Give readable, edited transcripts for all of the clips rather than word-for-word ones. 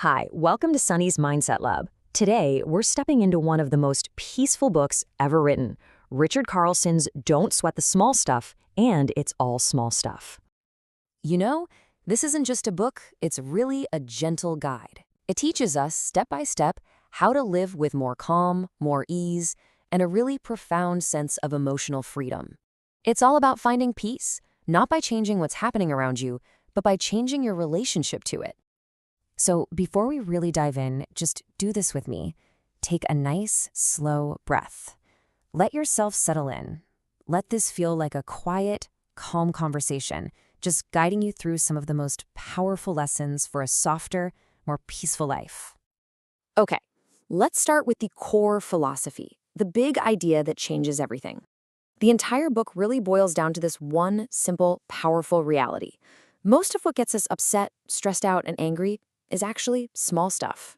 Hi, welcome to Sunny's Mindset Lab. Today, we're stepping into one of the most peaceful books ever written, Richard Carlson's Don't Sweat the Small Stuff, and It's All Small Stuff. You know, this isn't just a book, it's really a gentle guide. It teaches us, step by step, how to live with more calm, more ease, and a really profound sense of emotional freedom. It's all about finding peace, not by changing what's happening around you, but by changing your relationship to it. So before we really dive in, just do this with me. Take a nice, slow breath. Let yourself settle in. Let this feel like a quiet, calm conversation, just guiding you through some of the most powerful lessons for a softer, more peaceful life. Okay, let's start with the core philosophy, the big idea that changes everything. The entire book really boils down to this one simple, powerful reality. Most of what gets us upset, stressed out, and angry is actually small stuff.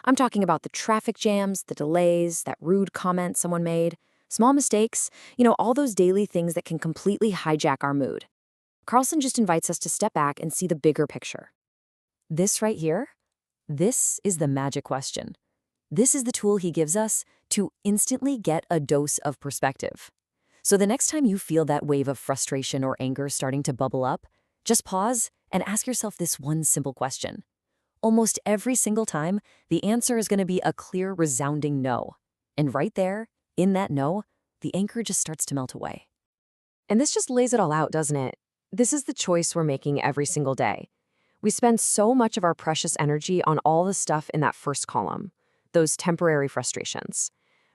I'm talking about the traffic jams, the delays, that rude comment someone made, small mistakes, all those daily things that can completely hijack our mood. Carlson just invites us to step back and see the bigger picture. This right here, this is the magic question. This is the tool he gives us to instantly get a dose of perspective. So the next time you feel that wave of frustration or anger starting to bubble up, just pause and ask yourself this one simple question. Almost every single time, the answer is going to be a clear, resounding no. And right there, in that no, the anger just starts to melt away. And this just lays it all out, doesn't it? This is the choice we're making every single day. We spend so much of our precious energy on all the stuff in that first column, those temporary frustrations.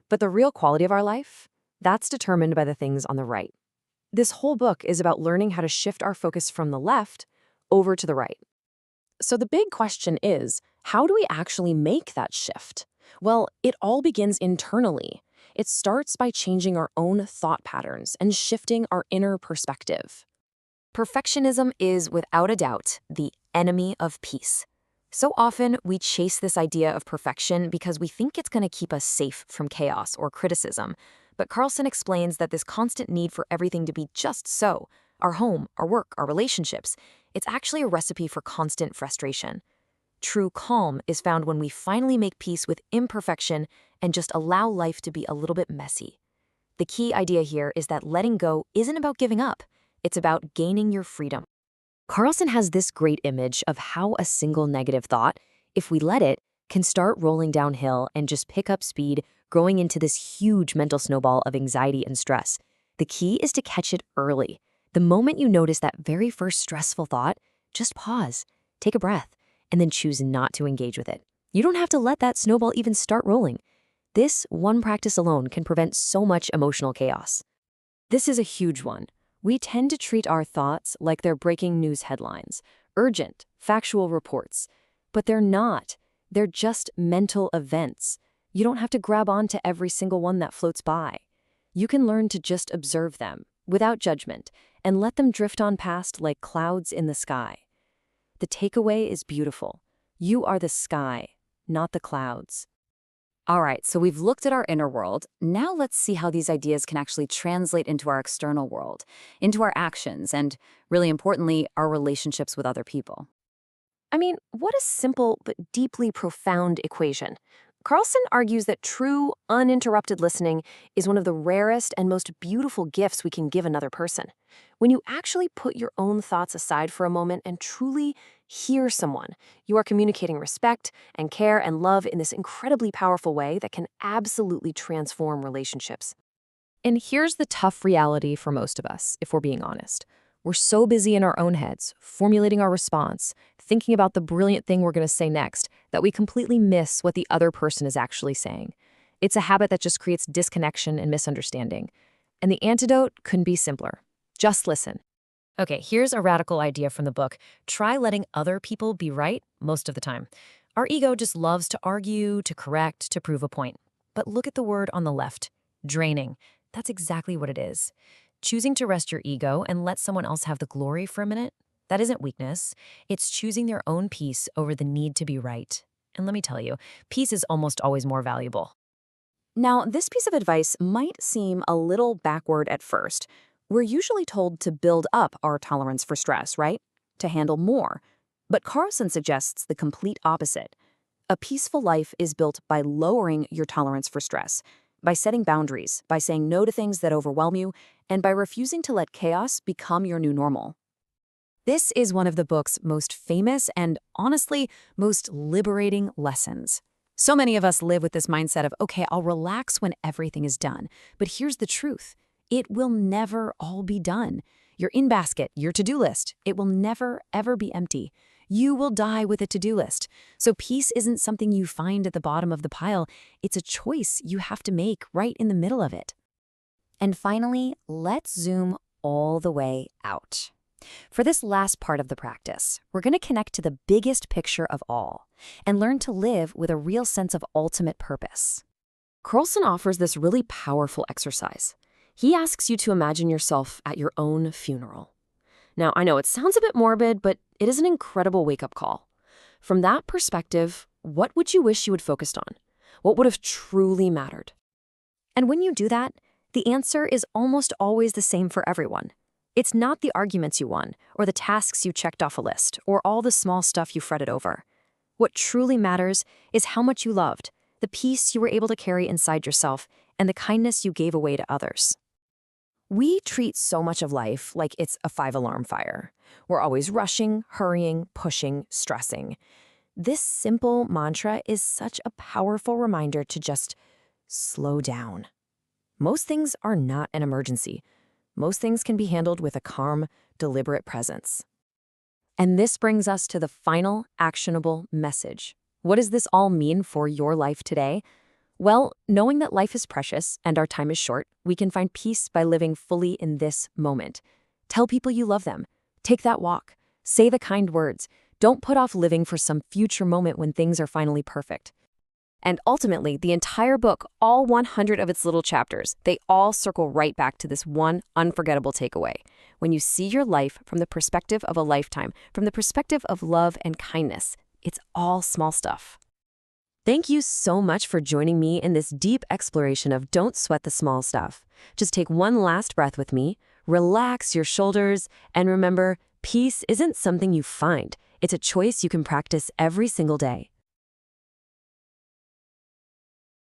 But the real quality of our life, that's determined by the things on the right. This whole book is about learning how to shift our focus from the left over to the right. So the big question is, how do we actually make that shift? Well, it all begins internally. It starts by changing our own thought patterns and shifting our inner perspective. Perfectionism is, without a doubt, the enemy of peace. So often, we chase this idea of perfection because we think it's going to keep us safe from chaos or criticism. But Carlson explains that this constant need for everything to be just so, our home, our work, our relationships, it's actually a recipe for constant frustration. True calm is found when we finally make peace with imperfection and just allow life to be a little bit messy. The key idea here is that letting go isn't about giving up. It's about gaining your freedom. Carlson has this great image of how a single negative thought, if we let it, can start rolling downhill and just pick up speed, growing into this huge mental snowball of anxiety and stress. The key is to catch it early. The moment you notice that very first stressful thought, just pause, take a breath, and then choose not to engage with it. You don't have to let that snowball even start rolling. This one practice alone can prevent so much emotional chaos. This is a huge one. We tend to treat our thoughts like they're breaking news headlines, urgent, factual reports. But they're not. They're just mental events. You don't have to grab onto every single one that floats by. You can learn to just observe them, without judgment, and let them drift on past like clouds in the sky. The takeaway is beautiful. You are the sky, not the clouds. All right, so we've looked at our inner world. Now let's see how these ideas can actually translate into our external world, into our actions, and really importantly, our relationships with other people. I mean, what a simple but deeply profound equation. Carlson argues that true, uninterrupted listening is one of the rarest and most beautiful gifts we can give another person. When you actually put your own thoughts aside for a moment and truly hear someone, you are communicating respect and care and love in this incredibly powerful way that can absolutely transform relationships. And here's the tough reality for most of us, if we're being honest. We're so busy in our own heads, formulating our response, thinking about the brilliant thing we're going to say next, that we completely miss what the other person is actually saying. It's a habit that just creates disconnection and misunderstanding. And the antidote couldn't be simpler. Just listen. Okay, here's a radical idea from the book. Try letting other people be right most of the time. Our ego just loves to argue, to correct, to prove a point. But look at the word on the left, draining. That's exactly what it is. Choosing to rest your ego and let someone else have the glory for a minute, that isn't weakness. It's choosing their own peace over the need to be right. And let me tell you, peace is almost always more valuable. Now, this piece of advice might seem a little backward at first. We're usually told to build up our tolerance for stress, right? To handle more. But Carlson suggests the complete opposite. A peaceful life is built by lowering your tolerance for stress, by setting boundaries, by saying no to things that overwhelm you, and by refusing to let chaos become your new normal. This is one of the book's most famous and, honestly, most liberating lessons. So many of us live with this mindset of, okay, I'll relax when everything is done. But here's the truth. It will never all be done. Your in-basket, your to-do list, it will never, ever be empty. You will die with a to-do list. So peace isn't something you find at the bottom of the pile. It's a choice you have to make right in the middle of it. And finally, let's zoom all the way out. For this last part of the practice, we're going to connect to the biggest picture of all and learn to live with a real sense of ultimate purpose. Carlson offers this really powerful exercise. He asks you to imagine yourself at your own funeral. Now, I know it sounds a bit morbid, but it is an incredible wake-up call. From that perspective, what would you wish you had focused on? What would have truly mattered? And when you do that, the answer is almost always the same for everyone. It's not the arguments you won, or the tasks you checked off a list, or all the small stuff you fretted over. What truly matters is how much you loved, the peace you were able to carry inside yourself, and the kindness you gave away to others. We treat so much of life like it's a 5-alarm fire. We're always rushing, hurrying, pushing, stressing. This simple mantra is such a powerful reminder to just slow down. Most things are not an emergency. Most things can be handled with a calm, deliberate presence. And this brings us to the final actionable message. What does this all mean for your life today? Well, knowing that life is precious and our time is short, we can find peace by living fully in this moment. Tell people you love them. Take that walk. Say the kind words. Don't put off living for some future moment when things are finally perfect. And ultimately, the entire book, all 100 of its little chapters, they all circle right back to this one unforgettable takeaway. When you see your life from the perspective of a lifetime, from the perspective of love and kindness, it's all small stuff. Thank you so much for joining me in this deep exploration of Don't Sweat the Small Stuff. Just take one last breath with me, relax your shoulders, and remember, peace isn't something you find. It's a choice you can practice every single day.